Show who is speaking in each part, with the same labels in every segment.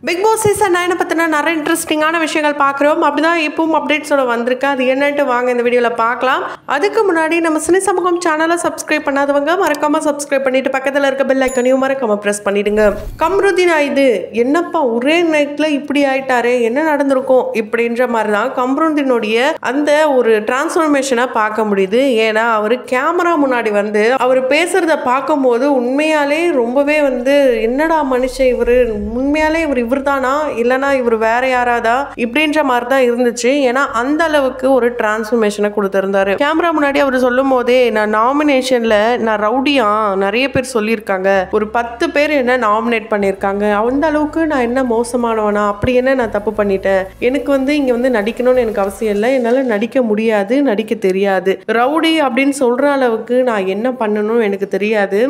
Speaker 1: Big Boss season 9 பற்றின நிறைய இன்ட்ரெஸ்டிங்கான விஷயங்கள் பார்க்குறோம். அப்படிதான் இப்பவும் அப்டேட்ஸோட வந்திருக்கு. அது என்னன்ட்டு வாங்க இந்த வீடியோவில் பார்க்கலாம். அதுக்கு முன்னாடி நம்ம சினி சமூகம் சேனலை சப்ஸ்கிரைப் பண்ணாதவங்க மறக்காமல் சப்ஸ்கிரைப் பண்ணிட்டு பக்கத்தில் இருக்க பெல் ஐக்கனையும் மறக்காமல் ப்ரெஸ் பண்ணிடுங்க. கம்ருதீன் இது என்னப்பா ஒரே நைட்டில் இப்படி ஆயிட்டாரு, என்ன நடந்திருக்கும் இப்படின்ற மாதிரி தான் கம்ருதீனுடைய அந்த ஒரு டிரான்ஸ்ஃபர்மேஷனை பார்க்க முடியுது. ஏன்னா அவர் கேமரா முன்னாடி வந்து அவர் பேசுறத பார்க்கும்போது உண்மையாலே ரொம்பவே வந்து என்னடா மனுஷன் இவர், உண்மையாலே இவர் தானா இல்லனா இவர் வேற யாராதா இப்படின்ற மாதிரி தான் இருந்துச்சு. ஏன்னா அந்த அளவுக்கு ஒரு டிரான்ஸ்ஃபர்மேஷனை கொடுத்திருந்தாரு. கேமரா முன்னாடி அவர் சொல்லும் போதே நான் நாமினேஷன்ல நான் ரவுடியா நிறைய பேர் சொல்லியிருக்காங்க, ஒரு 10 பேர் என்ன நாமினேட் பண்ணியிருக்காங்க, அந்த அளவுக்கு நான் என்ன மோசமானவனா, அப்படி என்ன நான் தப்பு பண்ணிட்டேன், எனக்கு வந்து இங்க வந்து நடிக்கணும்னு எனக்கு அவசியம் இல்லை, என்னால நடிக்க முடியாது, நடிக்க தெரியாது, ரவுடி அப்படின்னு சொல்ற அளவுக்கு நான் என்ன பண்ணணும் எனக்கு தெரியாது,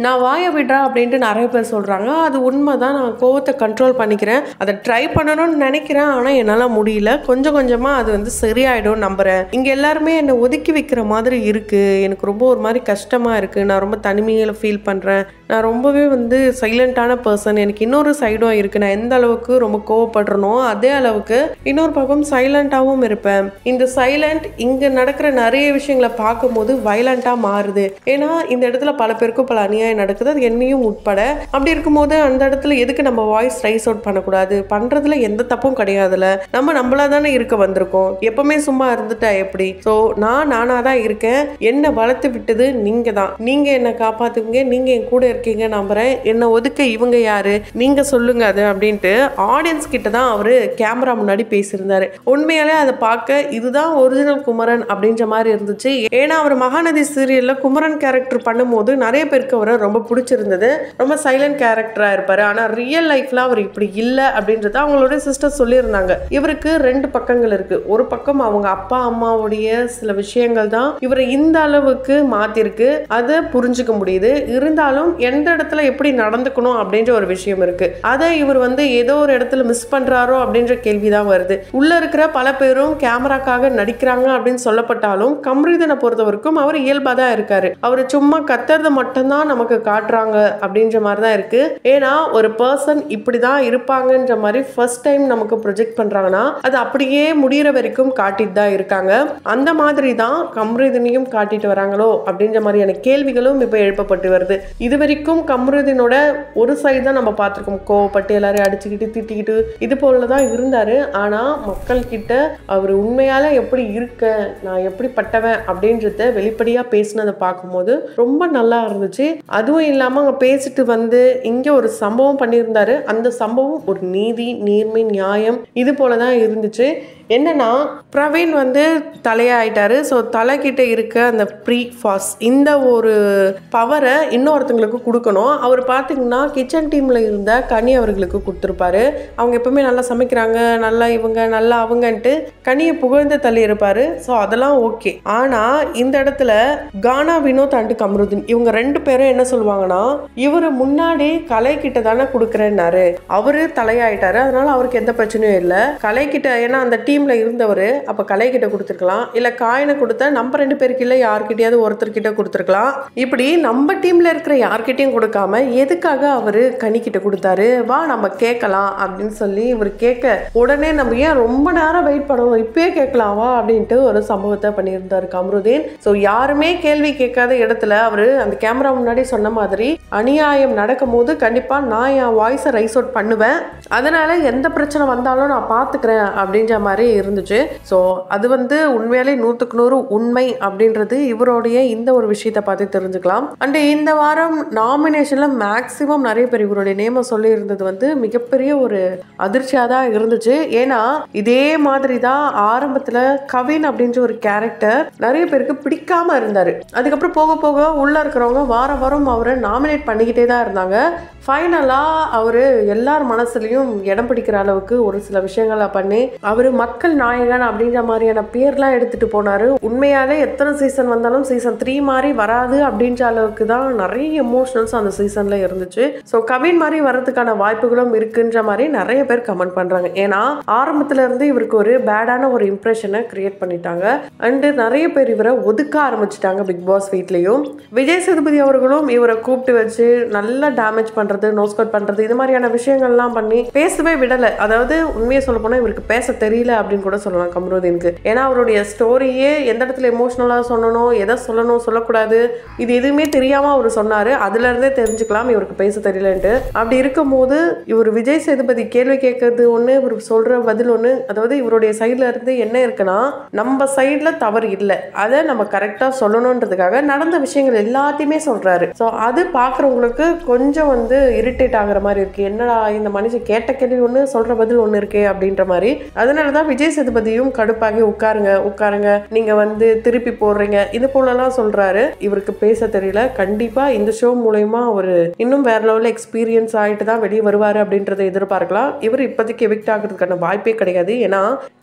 Speaker 1: நான் வாய விடுறா அப்படின்ட்டு நிறைய பேர் சொல்றாங்க. அது உண்மைதான். நான் கோவத்தை கண்ட்ரோல் பண்ணிக்கிறேன், அதை ட்ரை பண்ணணும்னு நினைக்கிறேன், ஆனா என்னால முடியல, கொஞ்சம் கொஞ்சமா அது வந்து சரியாயிடும் நம்புறேன். இங்க எல்லாருமே என்னை ஒதுக்கி வைக்கிற மாதிரி இருக்கு, எனக்கு ரொம்ப ஒரு மாதிரி கஷ்டமா இருக்கு, நான் ரொம்ப தனிமையில ஃபீல் பண்றேன், நான் ரொம்பவே வந்து சைலண்டான பர்சன், எனக்கு இன்னொரு சைடும் இருக்கு, நான் எந்த அளவுக்கு ரொம்ப கோவப்படுறனோ அதே அளவுக்கு இன்னொரு பக்கம் சைலண்டாவும் இருப்பேன். இந்த சைலண்ட் இங்க நடக்கிற நிறைய விஷயங்களை பார்க்கும்போது வயலண்டா மாறுது. ஏன்னா இந்த இடத்துல பல பேருக்கும் பல அநியாயம் நடக்குது, அது என்னையும் உட்பட. அப்படி இருக்கும்போது அந்த இடத்துல எதுக்கு நம்ம வாய்ஸ் ரைஸ் அவுட் பண்ணக்கூடாது, பண்றதுல எந்த தப்பும் கிடையாதுல, நம்ம நம்மளா தானே இருக்க வந்திருக்கோம், எப்பவுமே சும்மா இருந்துட்டா எப்படி? ஸோ நானா தான் இருக்கேன், என்னை வளர்த்து விட்டது நீங்க தான், நீங்க என்னை காப்பாத்துவீங்க, நீங்க என் கூட இருக்கீங்க நம்புறேன், என்னை ஒதுக்க இவங்க யாரு, நீங்க சொல்லுங்க அது அப்படின்ட்டு ஆடியன்ஸ் கிட்ட தான் அவரு கேமரா முன்னாடி பேசியிருந்தாரு. உண்மையாலே அதை பார்க்க இதுதான் ஒரிஜினல் குமரன் அப்படின்ற மாதிரி இருந்துச்சு. ஏன்னா அவர் மகாநதி சீரியல்ல குமரன் கேரக்டர் பண்ணும்போது நிறைய பேருக்கு அவரை ரொம்ப பிடிச்சிருந்தது, ரொம்ப சைலண்ட் கேரக்டரா இருப்பாரு. ஆனா ரியல் லைஃப்ல அவர் இப்படி இல்லை அப்படின்றத அவங்களோட சிஸ்டர் சொல்லியிருந்தாங்க. இவருக்கு 2 பக்கங்கள் இருக்கு. ஒரு பக்கம் அவங்க அப்பா அம்மாவுடைய சில விஷயங்கள் தான் இவரை இந்த அளவுக்கு மாத்திருக்கு, அதை புரிஞ்சுக்க முடியுது. இருந்தாலும் எந்த இடத்துல எப்படி நடந்துக்கணும் அப்படின்ற ஒரு விஷயம் இருக்கு, அதை இவர் வந்து ஏதோ ஒரு இடத்துல மிஸ் பண்றாரோ அப்படின்ற கேள்விதான் வருது. உள்ள இருக்கிற பல பேரும் கேமராக்காக நடிக்கிறாங்க அப்படின்னு சொல்லப்பட்டாலும் கம்ருதீனை பொறுத்தவரைக்கும் அவர் இயல்பா தான் இருக்காரு. அவர் சும்மா கத்துறது மட்டும்தான் நமக்கு காட்டுறாங்க அப்படின்ற மாதிரி தான் இருக்கு. ஏன்னா ஒரு பர்சன் இப்படிதான் இருப்பாங்கன்ற மாதிரி ஃபர்ஸ்ட் டைம் நமக்கு ப்ரொஜெக்ட் பண்றாங்கன்னா அது அப்படியே முடிகிற வரைக்கும் காட்டிட்டு தான் இருக்காங்க. அந்த மாதிரி தான் கம்ருதீனையும் காட்டிட்டு வராங்களோ அப்படின்ற மாதிரியான கேள்விகளும் இப்ப எழுப்பப்பட்டு வருது. இது வரைக்கும் கம்ருதீனோட ஒரு சைடு தான் நம்ம பார்த்திருக்கோம், கோவப்பட்டு எல்லாரையும் அடிச்சுக்கிட்டு திட்டிக்கிட்டு இது போலதான் இருந்தாரு. ஆனா மக்கள் கிட்ட அவர் உண்மையால எப்படி இருக்க, நான் எப்படி பட்டவன் அப்படின்றத வெளிப்படையா பேசினதை பார்க்கும்போது ரொம்ப நல்லா இருந்துச்சு. அதுவும் இல்லாம அங்க பேசிட்டு வந்து இங்க ஒரு சம்பவம் பண்ணியிருந்தாரு. அந்த சம்பவம் ஒரு நீதி, நேர்மை, நியாயம் இது போலதான் இருந்துச்சு. என்னன்னா பிரவீன் வந்து தலையாயிட்டாரு. ஸோ தலைக்கிட்ட இருக்க அந்த ப்ரீ ஃபாஸ் இந்த ஒரு பவரை இன்னொருத்தங்களுக்கு கொடுக்கணும். அவர் பார்த்தீங்கன்னா கிச்சன் டீம்ல இருந்த கனி அவர்களுக்கு கொடுத்துருப்பாரு. அவங்க எப்பவுமே நல்லா சமைக்கிறாங்க, நல்லா இவங்க நல்லா அவங்கன்ட்டு கனியை புகழ்ந்து தள்ளி இருப்பாரு. ஸோ அதெல்லாம் ஓகே. ஆனா இந்த இடத்துல கானா, வினோத் அண்ட் கம்ருதீன் இவங்க 2 பேரும் என்ன சொல்லுவாங்கன்னா, இவரு முன்னாடி கலை கிட்ட தானே கொடுக்குறேன்னாரு, அவரு தலையாயிட்டாரு, அதனால அவருக்கு எந்த பிரச்சனையும் இல்லை, கலை கிட்ட, ஏன்னா அந்த டீம்ல இருந்தவர் அப்ப கலை கிட்ட கொடுத்துருக்கலாம், இல்ல காயினை கொடுத்தா நம்ம 2 பேருக்கு இல்ல யார்கிட்டயாவது ஒருத்தர்கிட்ட கொடுத்துருக்கலாம். இப்படி நம்ம டீம்ல இருக்கிற யார்கிட்டையும் கொடுக்காம எதுக்காக அவரு கனி கிட்ட கொடுத்தாரு, வா நம்ம கேட்கலாம் அப்படின்னு சொல்லி இவர் கேட்க உடனே நம்ம ஏன் ரொம்ப நேரம் வெயிட் பண்ணணும், இப்பயே கேட்கலாம் வா அப்படின்ட்டு ஒரு சம்பவத்தை பண்ணியிருந்தாரு கம்ருதீன். ஸோ யாருமே கேள்வி கேட்காத இடத்துல அவரு அந்த கேமரா முன்னாடி சொன்ன மாதிரி அநியாயம் நடக்கும் போது கண்டிப்பா நான் என் வாய்ஸை ரைஸ் அவுட் பண்ணுவேன், அதனால எந்த பிரச்சனை வந்தாலும் நான் பார்த்துக்கிறேன் அப்படின்ற மாதிரி இருந்துச்சு. ஸோ அது வந்து உண்மையாலே 100க்கு 100 உண்மை அப்படின்றது இவருடைய இந்த ஒரு விஷயத்தை பார்த்து தெரிஞ்சுக்கலாம். அண்ட் இந்த வாரம் நாமினேஷன்ல மேக்சிமம் நிறைய பேர் இவருடைய நேம சொல்லி இருந்தது வந்து மிகப்பெரிய ஒரு அதிர்ச்சியா தான் இருந்துச்சு. ஏன்னா இதே மாதிரி தான் ஆரம்பத்துல கவின் அப்படின்ற ஒரு கேரக்டர் நிறைய பேருக்கு பிடிக்காம இருந்தாரு. அதுக்கப்புறம் போக போக உள்ள இருக்கிறவங்க வாரம் வாரம் அவரை நாமினேட் பண்ணிக்கிட்டே தான் இருந்தாங்க. ஃபைனலா அவரு எல்லார் மனசுலையும் இடம் பிடிக்கிற அளவுக்கு ஒரு சில விஷயங்களை பண்ணி அவரு மக்கள் நாயகன் அப்படின்ற மாதிரியான பேர்லாம் எடுத்துட்டு போனாரு. உண்மையாலே எத்தனை சீசன் வந்தாலும் சீசன் 3 மாதிரி வராது அப்படின்ற அளவுக்கு தான் நிறைய எமோஷனல்ஸ் அந்த சீசன்ல இருந்துச்சு. ஸோ கவின் மாதிரி வர்றதுக்கான வாய்ப்புகளும் இருக்குன்ற மாதிரி நிறைய பேர் கமெண்ட் பண்றாங்க. ஏன்னா ஆரம்பத்துல இருந்து இவருக்கு ஒரு பேடான ஒரு இம்ப்ரெஷனை கிரியேட் பண்ணிட்டாங்க. அண்ட் நிறைய பேர் இவரை ஒதுக்க ஆரம்பிச்சிட்டாங்க பிக் பாஸ் வீட்லயும். விஜய் சேதுபதி அவர்களும் இவரை கூப்பிட்டு வச்சு நல்லா டேமேஜ் பண்றது பண்றது, நோஸ் கட் பண்றது, இது மாதிரியான விஷயங்கள்லாம் பண்ணி பேசவே விடலை. அதாவது உண்மையை சொல்ல போனால் இவருக்கு பேச தெரியல அப்படின்னு கூட சொல்லலாம் கமருதீனுக்கு. ஏன்னா அவருடைய ஸ்டோரியே எந்த இடத்துல எமோஷனலாக சொல்லணும், எதை சொல்லணும் சொல்லக்கூடாது, இது எதுவுமே தெரியாமல் அவர் சொன்னார். அதுலேருந்தே தெரிஞ்சுக்கலாம் இவருக்கு பேச தெரியலன்ட்டு. அப்படி இருக்கும்போது இவர் விஜய் சேதுபதி கேள்வி கேட்கறது ஒன்று, இவர் சொல்கிற பதில் ஒன்று. அதாவது இவருடைய சைடில் இருந்து என்ன இருக்குன்னா, நம்ம சைடில் தவறு இல்லை, அதை நம்ம கரெக்டாக சொல்லணுன்றதுக்காக நடந்த விஷயங்கள் எல்லாத்தையுமே சொல்கிறாரு. ஸோ அது பார்க்குறவங்களுக்கு கொஞ்சம் இரிட்டேட் ஆகிற மாதிரி இருக்கு. என்னடா இந்த மனுஷன் கேட்ட கேள்வி ஒன்று சொல்கிற பதில் ஒன்று இருக்கே அப்படின்ற மாதிரி. அதனால தான் விஜய் சேதுபதியும் கடுப்பாகி உட்காருங்க நீங்க திருப்பி போடுறீங்க இது போலலாம் சொல்றாரு. இவருக்கு பேச தெரியல. கண்டிப்பா இந்த ஷோ மூலமா ஒரு இன்னும் வேற லெவலில் எக்ஸ்பீரியன்ஸ் ஆகிட்டு தான் வெளியே வருவாரு அப்படின்றத எதிர்பார்க்கலாம். இவர் இப்போதைக்கு எவிக்ட் ஆகிறதுக்கான வாய்ப்பே கிடையாது. ஏன்னா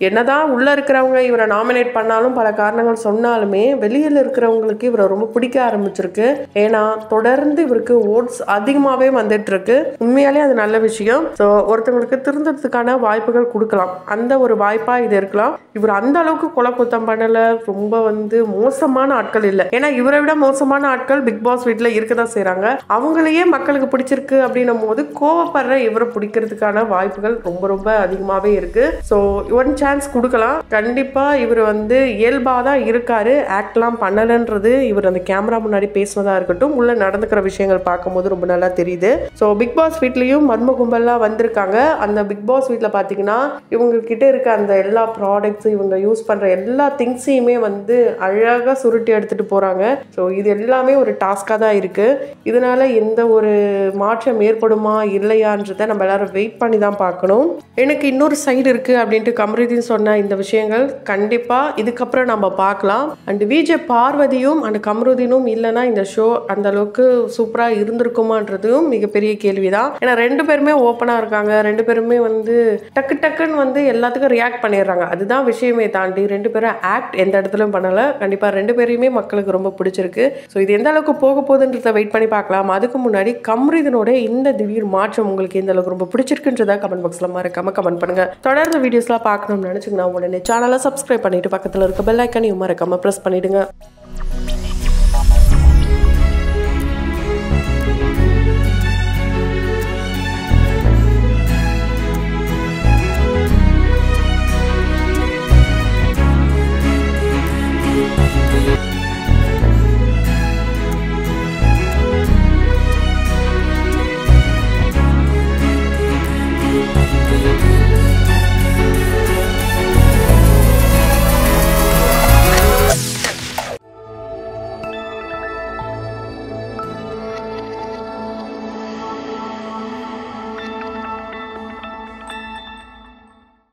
Speaker 1: என்னதான் உள்ள இருக்கிறவங்க இவரை நாமினேட் பண்ணாலும், பல காரணங்கள் சொன்னாலுமே, வெளியில் இருக்கிறவங்களுக்கு இவரை ரொம்ப பிடிக்க ஆரம்பிச்சிருக்கு. ஏன்னா தொடர்ந்து இவருக்கு ஓட்ஸ் அதிகமாகவே வந்துட்டு இருக்கு. உண்மையாலே அது நல்ல விஷயம். ஸோ ஒருத்தவங்களுக்கு திருந்ததுக்கான வாய்ப்புகள் கொடுக்கலாம். அந்த ஒரு வாய்ப்பா இது இருக்கலாம். இவர் அந்த அளவுக்கு கொலை குத்தம் பண்ணல, ரொம்ப மோசமான ஆட்கள் இல்லை. ஏன்னா இவரை விட மோசமான ஆட்கள் பிக் பாஸ் வீட்டில் இருக்கதான் செய்யறாங்க. அவங்களையே மக்களுக்கு பிடிச்சிருக்கு அப்படின்னும் போது கோவப்படுற இவரை பிடிக்கிறதுக்கான வாய்ப்புகள் ரொம்ப ரொம்ப அதிகமாகவே இருக்கு. ஸோ ஒன் சான்ஸ் கொடுக்கலாம். கண்டிப்பா இவர் இயல்பாக தான் இருக்காரு, ஆக்ட்லாம் பண்ணலன்றது இவர் அந்த கேமரா முன்னாடி பேசினதா இருக்கட்டும், உள்ள நடந்துக்கிற விஷயங்கள் பார்க்கும்போது ரொம்ப நல்லா தெரியுது. ஸோ பிக் பாஸ் வீட்லயும் மர்ம கும்பல்லாம் வந்திருக்காங்க. அந்த பிக் பாஸ் வீட்டில் பார்த்தீங்கன்னா இவங்க கிட்ட இருக்க அந்த எல்லா ப்ராடக்ட்ஸ், இவங்க யூஸ் பண்ற எல்லா திங்ஸையுமே அழகாக சுருட்டி எடுத்துட்டு போறாங்க. ஸோ இது எல்லாமே ஒரு டாஸ்காக தான் இருக்கு. இதனால எந்த ஒரு மாற்றம் ஏற்படுமா இல்லையான்றதை நம்ம எல்லாரும் வெயிட் பண்ணி தான் பார்க்கணும். எனக்கு இன்னொரு சைடு இருக்கு அப்படின்ட்டு கமருதீன் சொன்ன இந்த விஷயங்கள் கண்டிப்பா இதுக்கப்புறம் நம்ம பார்க்கலாம். அண்ட் விஜே பார்வதியும் அண்ட் கமருதீனும் இல்லைன்னா இந்த ஷோ அந்த அளவுக்கு சூப்பரா இருந்திருக்குமான்றதும் மிகப்பெரிய கேள்விதான். ஏன்னா ரெண்டு பேருமே ஓப்பனா இருக்காங்க, ரெண்டு பேருமே டக்கு டக்குன்னு எல்லாத்துக்கும் ரியாக்ட் பண்ணிடுறாங்க. அதுதான் விஷயமே. தாண்டி ரெண்டு பேரும் ஆக்ட் எந்த இடத்துலயும் பண்ணல. கண்டிப்பா ரெண்டு பேரையுமே மக்களுக்கு ரொம்ப பிடிச்சிருக்கு. ஸோ இது எந்த அளவுக்கு போக போகுதுன்றத வெயிட் பண்ணி பார்க்கலாம். அதுக்கு முன்னாடி கமருதீனோட இந்த திடீர் மாற்றம் உங்களுக்கு எந்த அளவுக்கு ரொம்ப பிடிச்சிருக்குன்றத கமெண்ட் பாக்ஸ்ல மறக்காம கமெண்ட் பண்ணுங்க. தொடர்ந்து வீடியோஸ்லாம் பார்க்கணும்னு நினைச்சீங்கன்னா உடனே சேனலை சப்ஸ்கிரைப் பண்ணிட்டு பக்கத்தில் இருக்க பெல் ஐக்கானையும் மறக்காம பிரஸ் பண்ணிடுங்க.